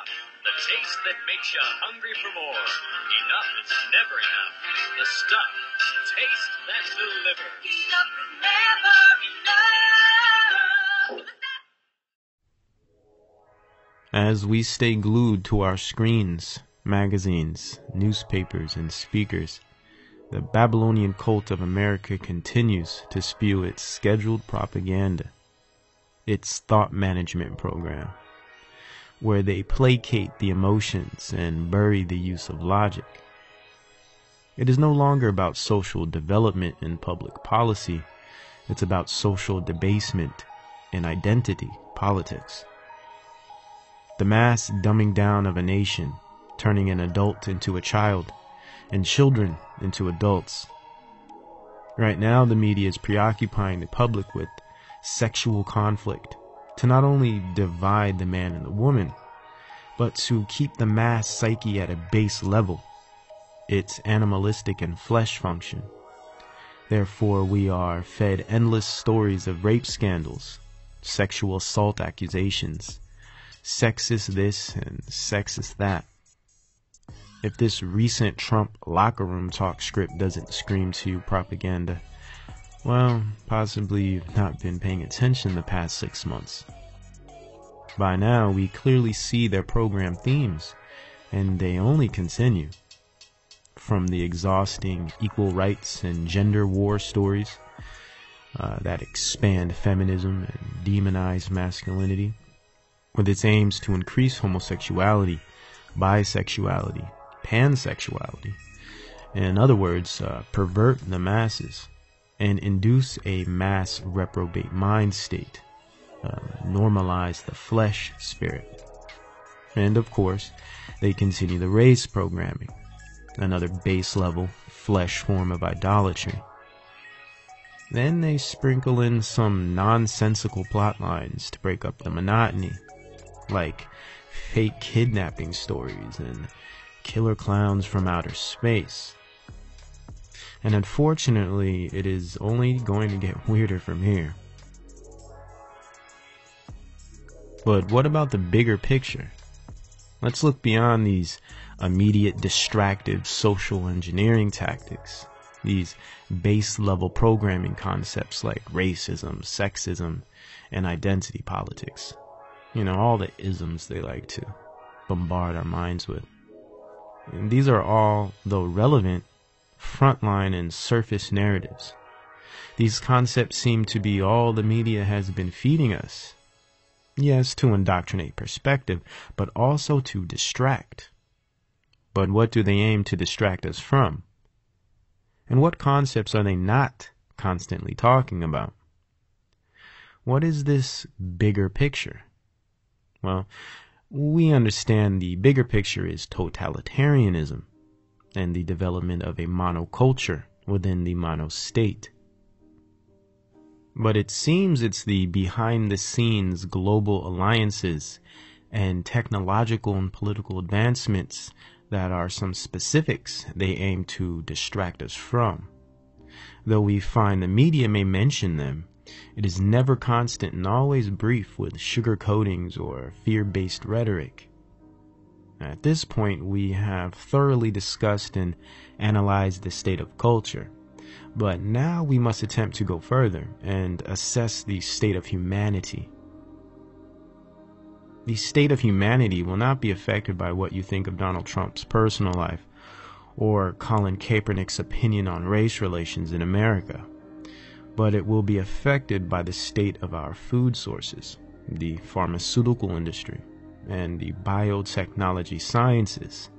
stuff. The taste that makes you hungry for more. Enough is never enough. The stuff. Taste that delivers. Enough is never enough. As we stay glued to our screens, magazines, newspapers, and speakers, the Babylonian cult of America continues to spew its scheduled propaganda, its thought management program, where they placate the emotions and bury the use of logic. It is no longer about social development and public policy. It's about social debasement and identity politics. The mass dumbing down of a nation, turning an adult into a child, and children into adults. Right now, the media is preoccupying the public with sexual conflict to not only divide the man and the woman, but to keep the mass psyche at a base level, its animalistic and flesh function. Therefore, we are fed endless stories of rape scandals, sexual assault accusations, sexist this and sexist that. If this recent Trump locker room talk script doesn't scream to you propaganda, well, possibly you've not been paying attention the past 6 months. By now, we clearly see their program themes, and they only continue. From the exhausting equal rights and gender war stories that expand feminism and demonize masculinity, with its aims to increase homosexuality, bisexuality, pansexuality, in other words, pervert the masses and induce a mass reprobate mind state, normalize the flesh spirit. And of course, they continue the race programming, another base level flesh form of idolatry. Then they sprinkle in some nonsensical plot lines to break up the monotony, like fake kidnapping stories and killer clowns from outer space. And unfortunately, it is only going to get weirder from here. But what about the bigger picture? Let's look beyond these immediate distractive social engineering tactics, these base level programming concepts like racism, sexism, and identity politics. You know, all the isms they like to bombard our minds with. And these are all, though relevant, frontline and surface narratives. These concepts seem to be all the media has been feeding us. Yes, to indoctrinate perspective, but also to distract. But what do they aim to distract us from? And what concepts are they not constantly talking about? What is this bigger picture? Well, we understand the bigger picture is totalitarianism and the development of a monoculture within the monostate. But it seems it's the behind-the-scenes global alliances and technological and political advancements that are some specifics they aim to distract us from. Though we find the media may mention them, it is never constant and always brief with sugar coatings or fear-based rhetoric. At this point, we have thoroughly discussed and analyzed the state of culture. But now we must attempt to go further and assess the state of humanity. The state of humanity will not be affected by what you think of Donald Trump's personal life or Colin Kaepernick's opinion on race relations in America, but it will be affected by the state of our food sources, the pharmaceutical industry, and the biotechnology sciences.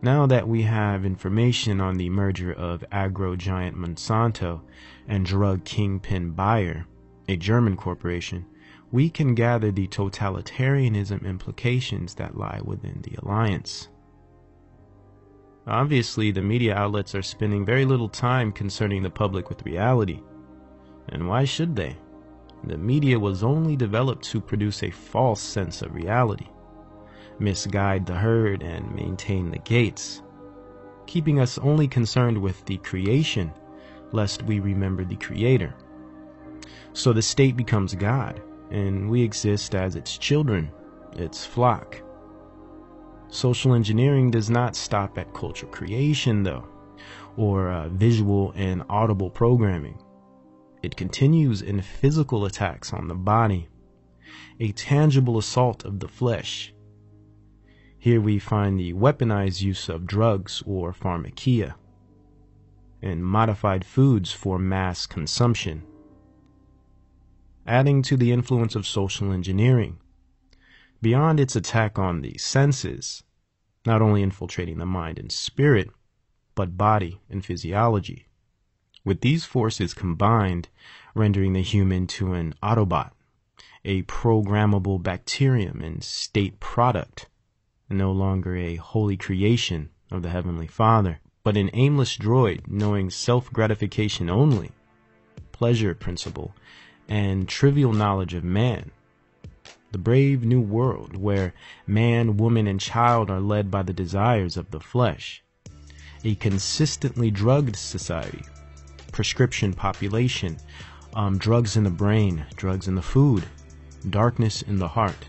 Now that we have information on the merger of agro-giant Monsanto and drug kingpin Bayer, a German corporation, we can gather the totalitarianism implications that lie within the alliance. Obviously, the media outlets are spending very little time concerning the public with reality. And why should they? The media was only developed to produce a false sense of reality, misguide the herd, and maintain the gates, keeping us only concerned with the creation, lest we remember the Creator. So the state becomes God, and we exist as its children, its flock, Social engineering does not stop at cultural creation, though, or visual and audible programming. It continues in physical attacks on the body, a tangible assault of the flesh. Here we find the weaponized use of drugs or pharmakia, and modified foods for mass consumption. Adding to the influence of social engineering, beyond its attack on the senses, not only infiltrating the mind and spirit, but body and physiology, with these forces combined, rendering the human to an Autobot, a programmable bacterium and state product, no longer a holy creation of the Heavenly Father, but an aimless droid knowing self-gratification only, pleasure principle, and trivial knowledge of man. The brave new world where man, woman, and child are led by the desires of the flesh. A consistently drugged society, prescription population, drugs in the brain, drugs in the food, darkness in the heart.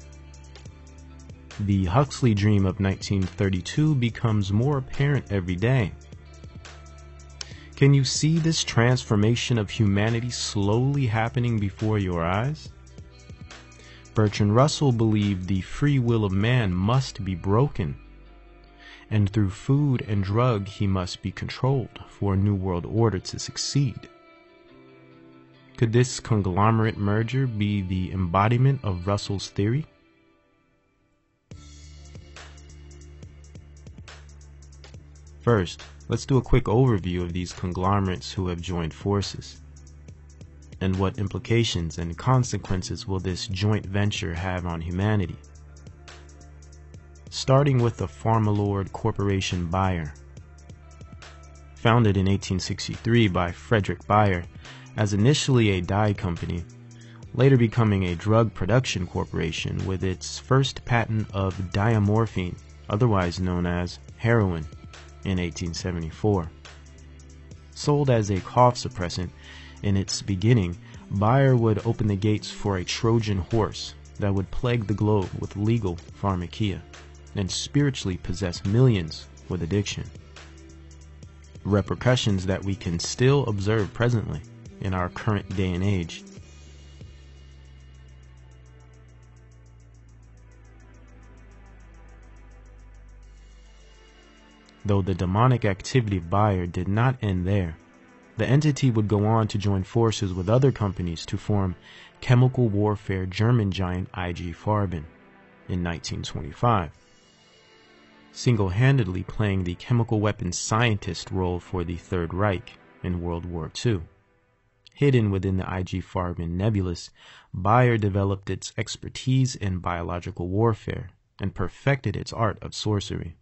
The Huxley dream of 1932 becomes more apparent every day. Can you see this transformation of humanity slowly happening before your eyes? Bertrand Russell believed the free will of man must be broken, and through food and drug he must be controlled for a new world order to succeed. Could this conglomerate merger be the embodiment of Russell's theory? First, let's do a quick overview of these conglomerates who have joined forces. And what implications and consequences will this joint venture have on humanity? Starting with the Pharmalord Corporation Bayer. Founded in 1863 by Frederick Bayer as initially a dye company, later becoming a drug production corporation with its first patent of diamorphine, otherwise known as heroin, in 1874. Sold as a cough suppressant, in its beginning, Bayer would open the gates for a Trojan horse that would plague the globe with legal pharmakia and spiritually possess millions with addiction. Repercussions that we can still observe presently in our current day and age. Though the demonic activity of Bayer did not end there, the entity would go on to join forces with other companies to form chemical warfare German giant IG Farben in 1925, single-handedly playing the chemical weapons scientist role for the Third Reich in World War II. Hidden within the IG Farben nebulous, Bayer developed its expertise in biological warfare and perfected its art of sorcery.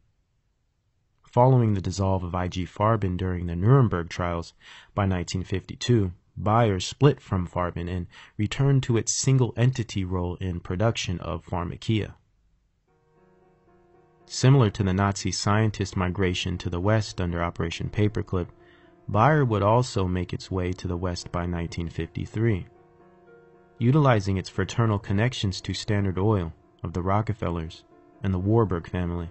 Following the dissolve of IG Farben during the Nuremberg trials by 1952, Bayer split from Farben and returned to its single-entity role in production of pharmakia. Similar to the Nazi scientist migration to the West under Operation Paperclip, Bayer would also make its way to the West by 1953, utilizing its fraternal connections to Standard Oil of the Rockefellers and the Warburg family.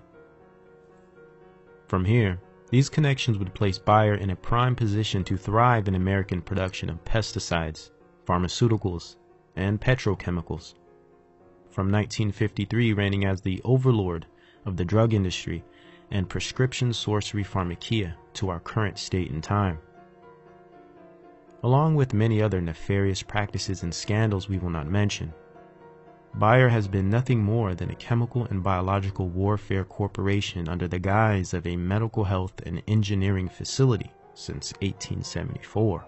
From here, these connections would place Bayer in a prime position to thrive in American production of pesticides, pharmaceuticals, and petrochemicals. From 1953 reigning as the overlord of the drug industry and prescription sorcery pharmakia to our current state and time. Along with many other nefarious practices and scandals we will not mention, Bayer has been nothing more than a chemical and biological warfare corporation under the guise of a medical health and engineering facility since 1874.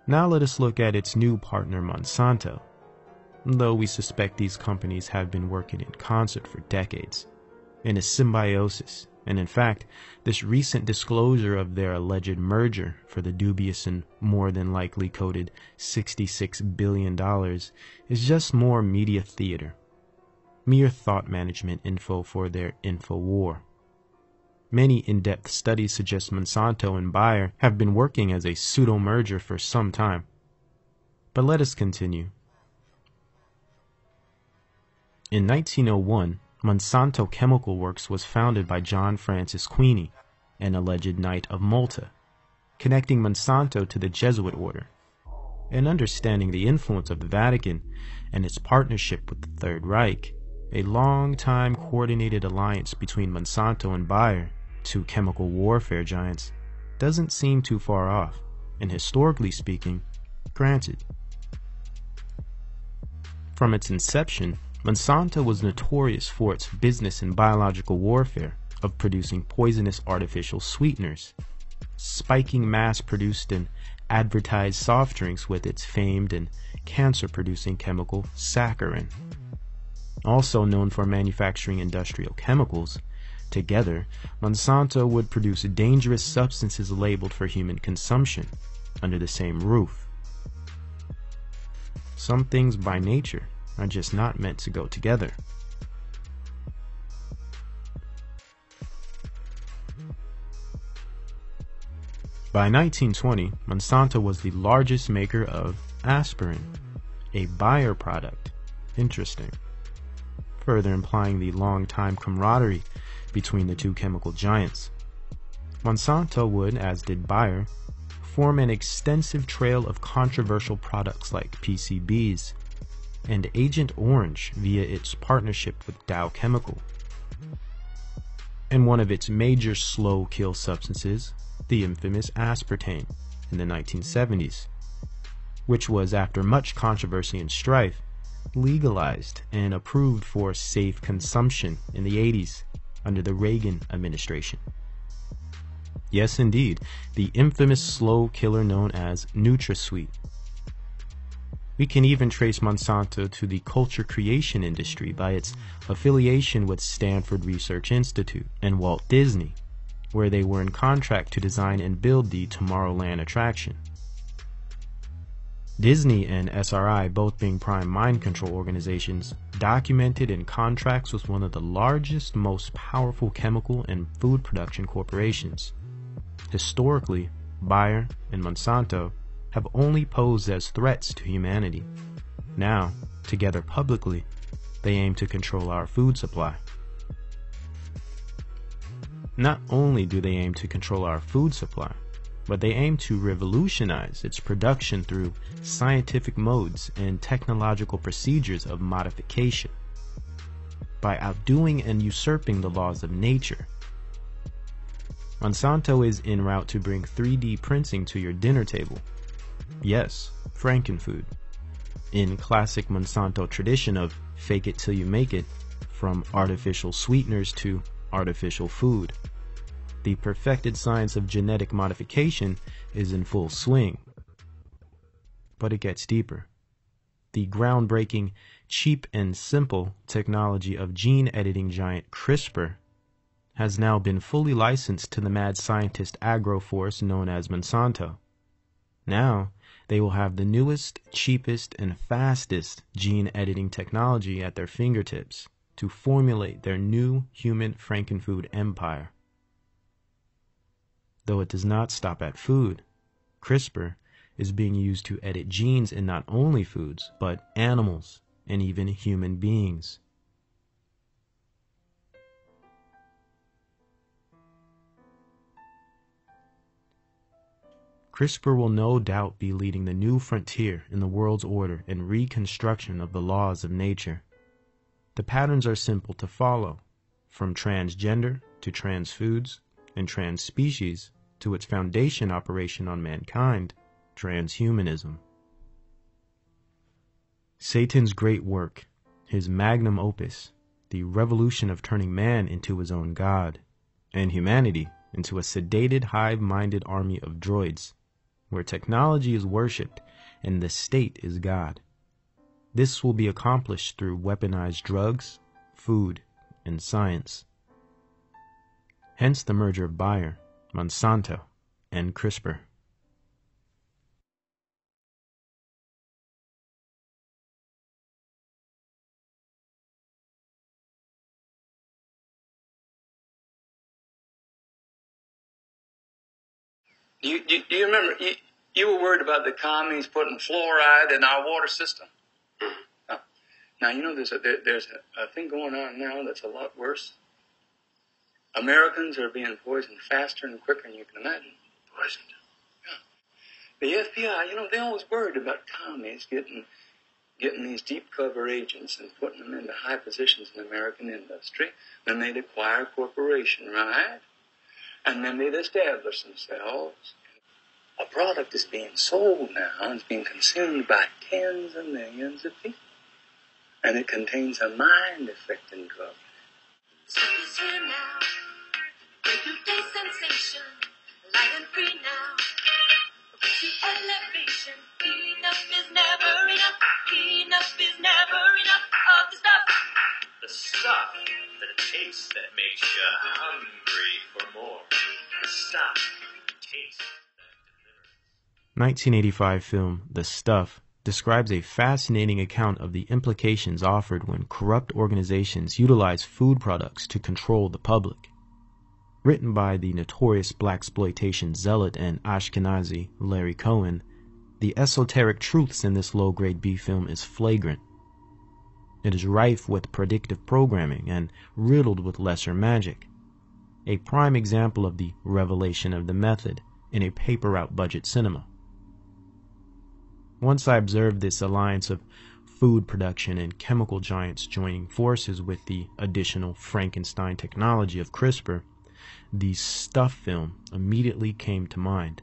Now let us look at its new partner Monsanto, though we suspect these companies have been working in concert for decades, in a symbiosis, and in fact, this recent disclosure of their alleged merger for the dubious and more than likely coded $66 billion is just more media theater, mere thought management info for their info war. Many in-depth studies suggest Monsanto and Bayer have been working as a pseudo-merger for some time. But let us continue. In 1901, Monsanto Chemical Works was founded by John Francis Queeny, an alleged Knight of Malta, connecting Monsanto to the Jesuit order, and understanding the influence of the Vatican and its partnership with the Third Reich. A long-time coordinated alliance between Monsanto and Bayer, two chemical warfare giants, doesn't seem too far off, and historically speaking, granted. From its inception, Monsanto was notorious for its business in biological warfare of producing poisonous artificial sweeteners, spiking mass-produced and advertised soft drinks with its famed and cancer-producing chemical saccharin. Also known for manufacturing industrial chemicals, together, Monsanto would produce dangerous substances labeled for human consumption under the same roof. Some things by nature are just not meant to go together. By 1920, Monsanto was the largest maker of aspirin, a Bayer product. Interesting. Further implying the long-time camaraderie between the two chemical giants. Monsanto would, as did Bayer, form an extensive trail of controversial products like PCBs and Agent Orange via its partnership with Dow Chemical. And one of its major slow-kill substances, the infamous aspartame, in the 1970s, which was, after much controversy and strife, legalized and approved for safe consumption in the 80s under the Reagan administration. Yes, indeed, the infamous slow killer known as NutraSweet. We can even trace Monsanto to the culture creation industry by its affiliation with Stanford Research Institute and Walt Disney, where they were in contract to design and build the Tomorrowland attraction. Disney and SRI, both being prime mind control organizations, documented in contracts with one of the largest, most powerful chemical and food production corporations. Historically, Bayer and Monsanto have only posed as threats to humanity. Now, together publicly, they aim to control our food supply. Not only do they aim to control our food supply, but they aim to revolutionize its production through scientific modes and technological procedures of modification, by outdoing and usurping the laws of nature. Monsanto is en route to bring 3D printing to your dinner table. Yes, Frankenfood. In classic Monsanto tradition of fake it till you make it, from artificial sweeteners to artificial food. The perfected science of genetic modification is in full swing. But it gets deeper. The groundbreaking, cheap and simple technology of gene editing giant CRISPR has now been fully licensed to the mad scientist agroforce known as Monsanto. Now, they will have the newest, cheapest, and fastest gene editing technology at their fingertips to formulate their new human Frankenfood empire. Though it does not stop at food, CRISPR is being used to edit genes in not only foods, but animals and even human beings. CRISPR will no doubt be leading the new frontier in the world's order and reconstruction of the laws of nature. The patterns are simple to follow, from transgender to trans foods and trans species to its foundation operation on mankind, transhumanism. Satan's great work, his magnum opus, the revolution of turning man into his own god, and humanity into a sedated, hive-minded army of droids, where technology is worshipped and the state is God. This will be accomplished through weaponized drugs, food, and science. Hence the merger of Bayer, Monsanto, and CRISPR. Do you remember, you were worried about the commies putting fluoride in our water system? Now, you know, there's a thing going on now that's a lot worse. Americans are being poisoned faster and quicker than you can imagine. Poisoned? Yeah. The FBI, you know, they always worried about commies getting these deep cover agents and putting them into high positions in American industry. Then they'd acquire a corporation, right? And then they'd establish themselves. A product is being sold now and it's being consumed by tens of millions of people. And it contains a mind-affecting drug. She's here now, day-to-day sensation, light and free now. With the elevation, enough is never enough. Enough is never enough of the stuff. The stuff, the taste that makes you hungry for more. The stuff, taste that delivers. 1985 film The Stuff describes a fascinating account of the implications offered when corrupt organizations utilize food products to control the public. Written by the notorious blaxploitation zealot and Ashkenazi Larry Cohen, the esoteric truths in this low-grade B film is flagrant. It is rife with predictive programming and riddled with lesser magic. A prime example of the revelation of the method in a paper-out budget cinema. Once I observed this alliance of food production and chemical giants joining forces with the additional Frankenstein technology of CRISPR, the Stuff film immediately came to mind.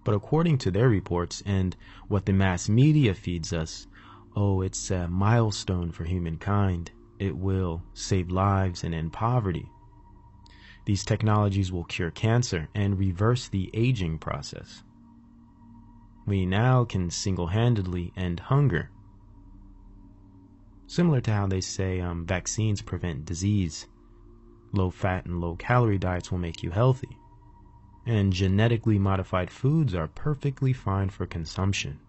But according to their reports and what the mass media feeds us, it's a milestone for humankind. It will save lives and end poverty. These technologies will cure cancer and reverse the aging process. We now can single-handedly end hunger. Similar to how they say vaccines prevent disease. Low-fat and low-calorie diets will make you healthy. And genetically modified foods are perfectly fine for consumption.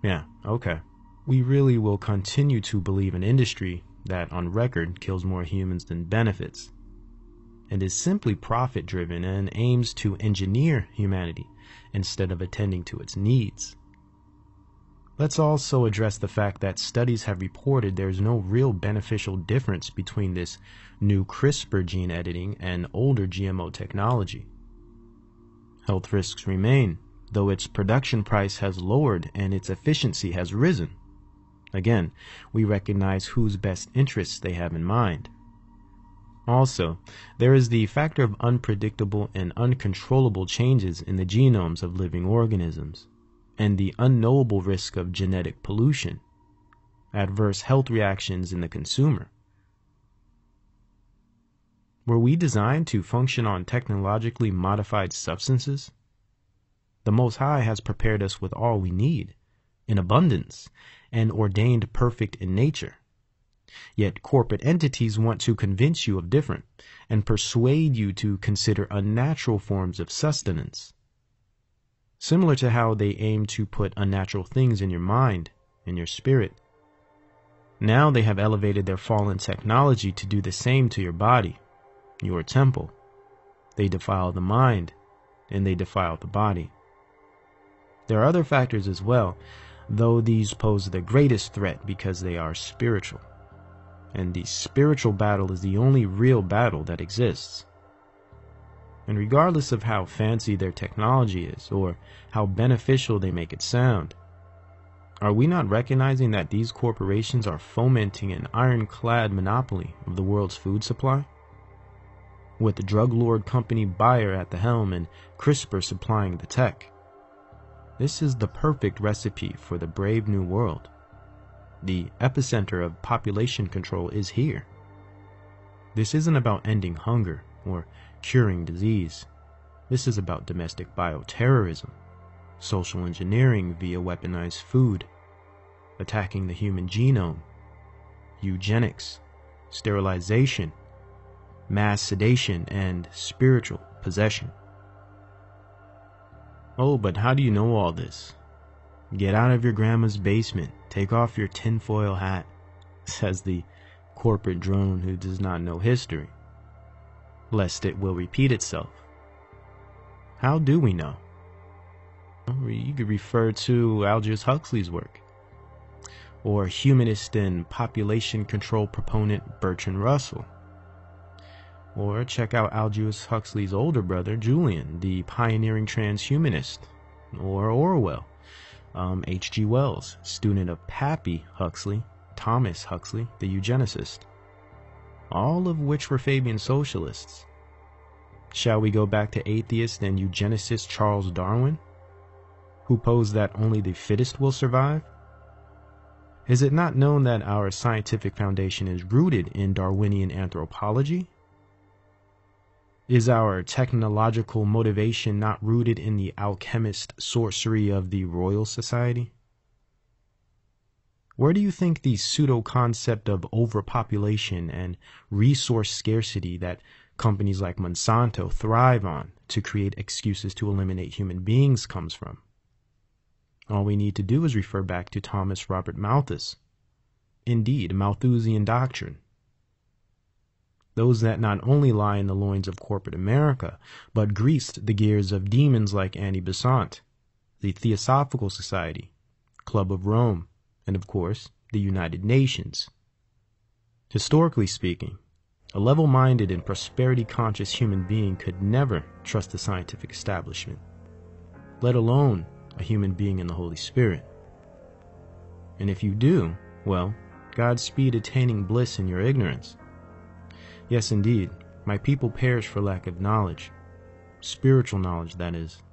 Yeah, okay. We really will continue to believe an industry that, on record, kills more humans than benefits, and is simply profit-driven and aims to engineer humanity instead of attending to its needs. Let's also address the fact that studies have reported there's no real beneficial difference between this new CRISPR gene editing and older GMO technology. Health risks remain, though its production price has lowered and its efficiency has risen. Again, we recognize whose best interests they have in mind. Also, there is the factor of unpredictable and uncontrollable changes in the genomes of living organisms, and the unknowable risk of genetic pollution, adverse health reactions in the consumer. Were we designed to function on technologically modified substances? The Most High has prepared us with all we need, in abundance, and ordained perfect in nature. Yet corporate entities want to convince you of different, and persuade you to consider unnatural forms of sustenance. Similar to how they aim to put unnatural things in your mind, in your spirit. Now they have elevated their fallen technology to do the same to your body, your temple. They defile the mind, and they defile the body. There are other factors as well, though these pose the greatest threat because they are spiritual. And the spiritual battle is the only real battle that exists. And regardless of how fancy their technology is, or how beneficial they make it sound, are we not recognizing that these corporations are fomenting an ironclad monopoly of the world's food supply? With the drug lord company Bayer at the helm and CRISPR supplying the tech. This is the perfect recipe for the brave new world. The epicenter of population control is here. This isn't about ending hunger or curing disease. This is about domestic bioterrorism, social engineering via weaponized food, attacking the human genome, eugenics, sterilization, mass sedation, and spiritual possession. Oh, but how do you know all this? Get out of your grandma's basement, take off your tinfoil hat, says the corporate drone who does not know history, lest it will repeat itself. How do we know? You could refer to Aldous Huxley's work. or humanist and population control proponent Bertrand Russell. Or check out Aldous Huxley's older brother, Julian, the pioneering transhumanist. Or Orwell, H.G. Wells, student of Pappy Huxley, Thomas Huxley, the eugenicist. All of which were Fabian socialists. Shall we go back to atheist and eugenicist Charles Darwin, who posed that only the fittest will survive? Is it not known that our scientific foundation is rooted in Darwinian anthropology? Is our technological motivation not rooted in the alchemist sorcery of the Royal Society? Where do you think the pseudo-concept of overpopulation and resource scarcity that companies like Monsanto thrive on to create excuses to eliminate human beings comes from? All we need to do is refer back to Thomas Robert Malthus. Indeed, Malthusian doctrine. Those that not only lie in the loins of corporate America, but greased the gears of demons like Annie Besant, the Theosophical Society, Club of Rome, and of course, the United Nations. Historically speaking, a level-minded and prosperity-conscious human being could never trust the scientific establishment, let alone a human being in the Holy Spirit. And if you do, well, Godspeed attaining bliss in your ignorance. Yes, indeed, my people perish for lack of knowledge, spiritual knowledge, that is.